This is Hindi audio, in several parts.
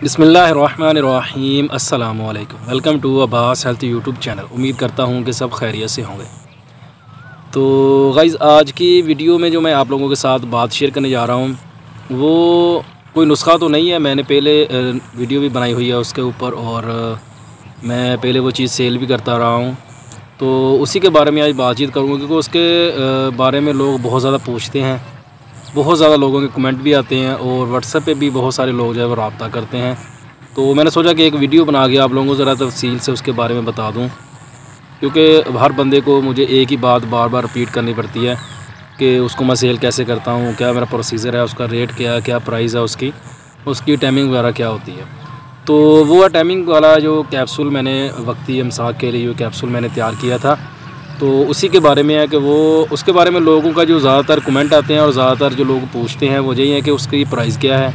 बिस्मिल्लाहिर्रहमानिर्रहीम अस्सलामुअलैकुम। Welcome to Abbas health YouTube channel. उम्मीद करता हूँ कि सब खैरियत से होंगे। तो गाइज़, आज की वीडियो में जो मैं आप लोगों के साथ बात शेयर करने जा रहा हूँ वो कोई नुस्खा तो नहीं है। मैंने पहले वीडियो भी बनाई हुई है उसके ऊपर, और मैं पहले वो चीज़ सेल भी करता रहा हूँ। तो उसी के बारे में आज बातचीत करूँगा, क्योंकि उसके बारे में लोग बहुत ज़्यादा पूछते हैं, बहुत ज़्यादा लोगों के कमेंट भी आते हैं, और व्हाट्सएप पे भी बहुत सारे लोग जो है वो रब्ता करते हैं। तो मैंने सोचा कि एक वीडियो बना के आप लोगों को ज़रा तफसील से उसके बारे में बता दूं, क्योंकि हर बंदे को मुझे एक ही बात बार बार रिपीट करनी पड़ती है कि उसको मैं सेल कैसे करता हूं, क्या मेरा प्रोसीजर है, उसका रेट क्या प्राइस है, उसकी टाइमिंग वगैरह क्या होती है। तो वो टाइमिंग वाला जो कैप्सूल मैंने वक्ती इमसाक के लिए कैप्सूल मैंने तैयार किया था, तो उसी के बारे में है कि वो उसके बारे में लोगों का जो ज़्यादातर कमेंट आते हैं और ज़्यादातर जो लोग पूछते हैं वो यही है कि उसकी प्राइस क्या है,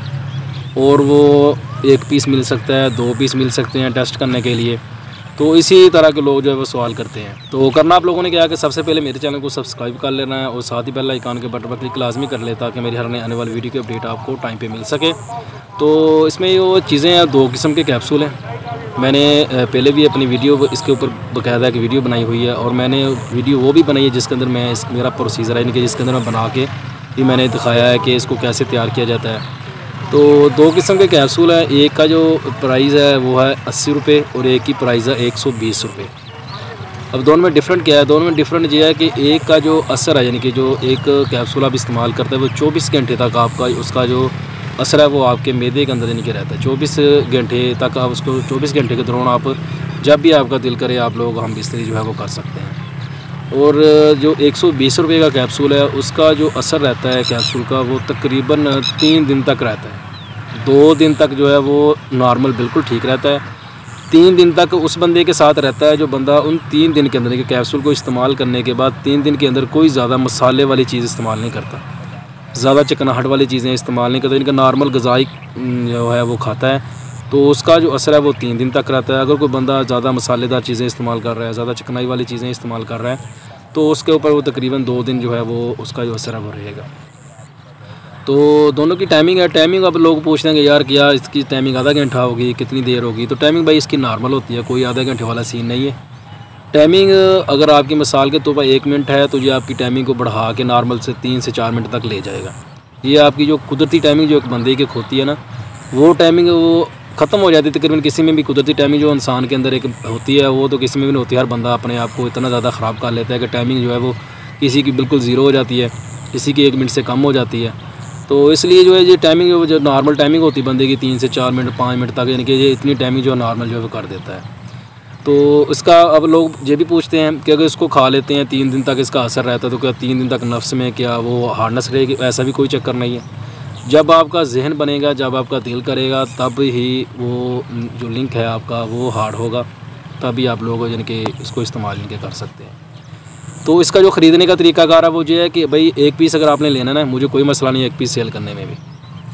और वो 1 पीस मिल सकता है, 2 पीस मिल सकते हैं टेस्ट करने के लिए। तो इसी तरह के लोग जो है वो सवाल करते हैं। तो करना आप लोगों ने क्या है कि सबसे पहले मेरे चैनल को सब्सक्राइब कर लेना है, और साथ ही बेल आइकन के बटन पर क्लिक लाजमी कर ले, ताकि मेरी हर नई आने वाली वीडियो की अपडेट आपको टाइम पे मिल सके। तो इसमें वो चीज़ें हैं, 2 किस्म के कैप्सूल हैं। मैंने पहले भी अपनी वीडियो इसके ऊपर बाकायदा की वीडियो बनाई हुई है, और मैंने वीडियो वो भी बनाई है जिसके अंदर मेरा प्रोसीजर है, यानी कि जिसके अंदर मैं बना के भी मैंने दिखाया है कि इसको कैसे तैयार किया जाता है। तो 2 किस्म के कैप्सूल है। एक का जो प्राइस है वो है 80 रुपये, और एक की प्राइस है 120 रुपये। अब दोनों में डिफरेंट क्या है? दोनों में डिफरेंट ये है कि एक का जो असर है, यानी कि जो एक कैप्सूल आप इस्तेमाल करते हैं वो 24 घंटे तक आपका उसका जो असर है वो आपके मैदे के अंदर यानी कि रहता है। 24 घंटे तक आप उसको 24 घंटे के दौरान आप जब भी आपका दिल करे आप लोग हम बिस्तरी जो है वो कर सकते हैं। और जो 120 रुपये का कैप्सूल है उसका जो असर रहता है कैप्सूल का वो तकरीबन 3 दिन तक रहता है। 2 दिन तक जो है वो नॉर्मल बिल्कुल ठीक रहता है। 3 दिन तक उस बंदे के साथ रहता है जो बंदा उन 3 दिन के अंदर कैप्सूल को इस्तेमाल करने के बाद 3 दिन के अंदर कोई ज़्यादा मसाले वाली चीज़ इस्तेमाल नहीं करता, ज़्यादा चिकनाहट वाली चीज़ें इस्तेमाल नहीं करता, इनका नॉर्मल ग़िज़ाई जो है वो खाता है। तो उसका जो असर है वो 3 दिन तक रहता है। अगर कोई बंदा ज़्यादा मसालेदार चीज़ें इस्तेमाल कर रहा है, ज़्यादा चिकनाई वाली चीज़ें इस्तेमाल कर रहा है, तो उसके ऊपर वो तकरीबन 2 दिन जो है वो उसका जो असर है वो रहेगा। तो दोनों की टाइमिंग है। टाइमिंग अब लोग पूछते हैं कि यार क्या इसकी टाइमिंग आधा घंटा होगी, कितनी देर होगी? तो टाइमिंग भाई इसकी नॉर्मल होती है, कोई आधे घंटे वाला सीन नहीं है। टाइमिंग अगर आपकी मिसाल के तौर पर 1 मिनट है तो ये आपकी टाइमिंग को बढ़ा के नॉर्मल से 3 से 4 मिनट तक ले जाएगा। ये आपकी जो कुदरती टाइमिंग जो एक बंदे की होती है ना, वो टाइमिंग वो ख़त्म हो जाती है तकरीबन। किसी में भी कुदरती टाइमिंग जो इंसान के अंदर एक होती है वो तो किसी में भी नहीं होती। हर बंदा अपने आप को इतना ज़्यादा ख़राब कर लेता है कि टाइमिंग जो है वो किसी की बिल्कुल ज़ीरो हो जाती है, किसी की 1 मिनट से कम हो जाती है। तो इसलिए जो है ये टाइमिंग जो नॉर्मल टाइमिंग होती है बंदे की 3 से 4 मिनट 5 मिनट तक, यानी कि ये इतनी टाइमिंग जो नॉर्मल जो है वो कर देता है। तो इसका अब लोग ये भी पूछते हैं कि अगर इसको खा लेते हैं 3 दिन तक इसका असर रहता है तो क्या 3 दिन तक नफ्स में क्या वो हार्डनेस रहेगी? ऐसा भी कोई चक्कर नहीं है। जब आपका जहन बनेगा, जब आपका दिल करेगा, तब ही वो जो लिंक है आपका वो हार्ड होगा, तभी आप लोग यानी कि इसको इस्तेमाल इनके कर सकते हैं। तो इसका जो ख़रीदने का तरीकाकार है वो ये है कि भाई 1 पीस अगर आपने लेना ना, मुझे कोई मसला नहीं है 1 पीस सेल करने में भी,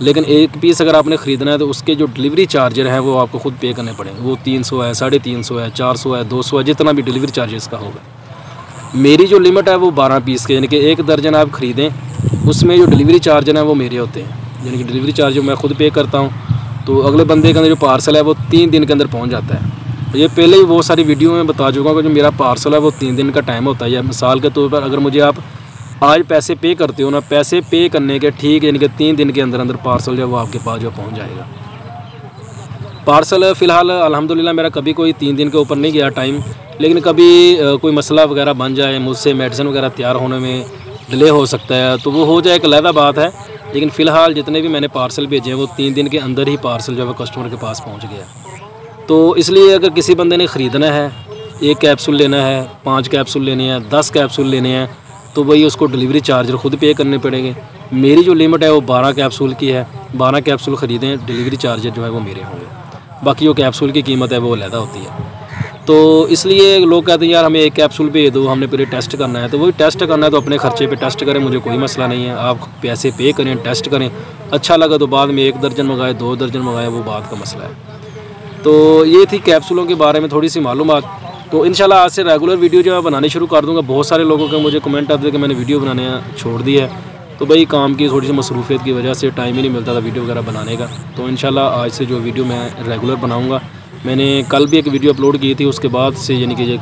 लेकिन 1 पीस अगर आपने ख़रीदना है तो उसके जो डिलीवरी चार्जर हैं वो आपको ख़ुद पे करने पड़ेंगे। वो 300 है, 350 है, 400 है, 200 है, जितना भी डिलीवरी चार्जेस का होगा। मेरी जो लिमिट है वो 12 पीस के, यानी कि 1 दर्जन आप ख़रीदें उसमें जो डिलीवरी चार्जर हैं वो मेरे होते हैं, यानी कि डिलीवरी चार्ज मैं ख़ुद पे करता हूँ। तो अगले बंदे के अंदर जो पार्सल है वो 3 दिन के अंदर पहुँच जाता है। ये पहले ही बहुत सारी वीडियो में बता चुका हूँ कि जो मेरा पार्सल है वो 3 दिन का टाइम होता है। या मिसाल के तौर पर अगर मुझे आप आज पैसे पे करते हो ना, पैसे पे करने के ठीक यानी कि 3 दिन के अंदर अंदर पार्सल जो वो आपके पास जो पहुँच जाएगा। पार्सल फ़िलहाल अल्हम्दुलिल्लाह मेरा कभी कोई 3 दिन के ऊपर नहीं गया टाइम, लेकिन कभी कोई मसला वगैरह बन जाए, मुझसे मेडिसिन वगैरह तैयार होने में डिले हो सकता है, तो वो हो जाए एक अलग बात है। लेकिन फ़िलहाल जितने भी मैंने पार्सल भेजे हैं वो 3 दिन के अंदर ही पार्सल जो है कस्टमर के पास पहुंच गया। तो इसलिए अगर किसी बंदे ने ख़रीदना है, 1 कैप्सूल लेना है, 5 कैप्सूल लेने हैं, 10 कैप्सूल लेने हैं, तो वही उसको डिलीवरी चार्जर ख़ुद पे करने पड़ेंगे। मेरी जो लिमिट है वो 12 कैप्सूल की है। 12 कैप्सूल ख़रीदें, डिलीवरी चार्जर जो है वो मेरे होंगे। बाकी जो कैप्सूल की कीमत है वो अलग होती है। तो इसलिए लोग कहते हैं यार हमें 1 कैप्सूल भेज दो, हमने पहले टेस्ट करना है। तो वही टेस्ट करना है तो अपने ख़र्चे पे टेस्ट करें, मुझे कोई मसला नहीं है। आप पैसे पे करें, टेस्ट करें, अच्छा लगा तो बाद में 1 दर्जन मंगाए, 2 दर्जन मंगाए, वो बात का मसला है। तो ये थी कैप्सूलों के बारे में थोड़ी सी मालूमात। तो इंशाल्लाह आज से रेगुलर वीडियो जो है बनानी शुरू कर दूँगा। बहुत सारे लोगों के मुझे कमेंट आते हैं कि मैंने वीडियो बनाने छोड़ दी है, तो भाई काम की थोड़ी सी मसरूफियत की वजह से टाइम ही नहीं मिलता था वीडियो वगैरह बनाने का। तो इंशाल्लाह आज से जो वीडियो मैं रेगुलर बनाऊँगा। मैंने कल भी एक वीडियो अपलोड की थी, उसके बाद से यानी कि ये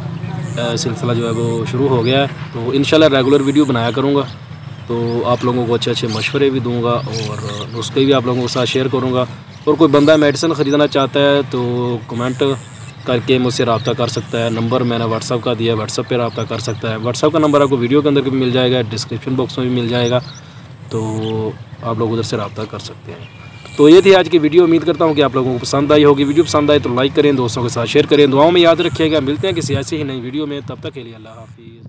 सिलसिला जो है वो शुरू हो गया है। तो इंशाल्लाह रेगुलर वीडियो बनाया करूँगा। तो आप लोगों को अच्छे अच्छे मशवरे भी दूँगा और नुस्खे भी आप लोगों के साथ शेयर करूँगा। और कोई बंदा मेडिसिन ख़रीदना चाहता है तो कमेंट करके मुझसे रब्ता कर सकता है। नंबर मैंने व्हाट्सअप का दिया, व्हाट्सअप पे रब्ता कर सकता है। व्हाट्सअप का नंबर आपको वीडियो के अंदर भी मिल जाएगा, डिस्क्रिप्शन बॉक्स में भी मिल जाएगा, तो आप लोग उधर से रब्ता कर सकते हैं। तो ये थी आज की वीडियो। उम्मीद करता हूँ कि आप लोगों को पसंद आई होगी। वीडियो पसंद आए तो लाइक करें, दोस्तों के साथ शेयर करें, दुआओं में याद रखिएगा। मिलते हैं किसी ऐसी ही नई वीडियो में, तब तक के लिए अल्लाह हाफिज़।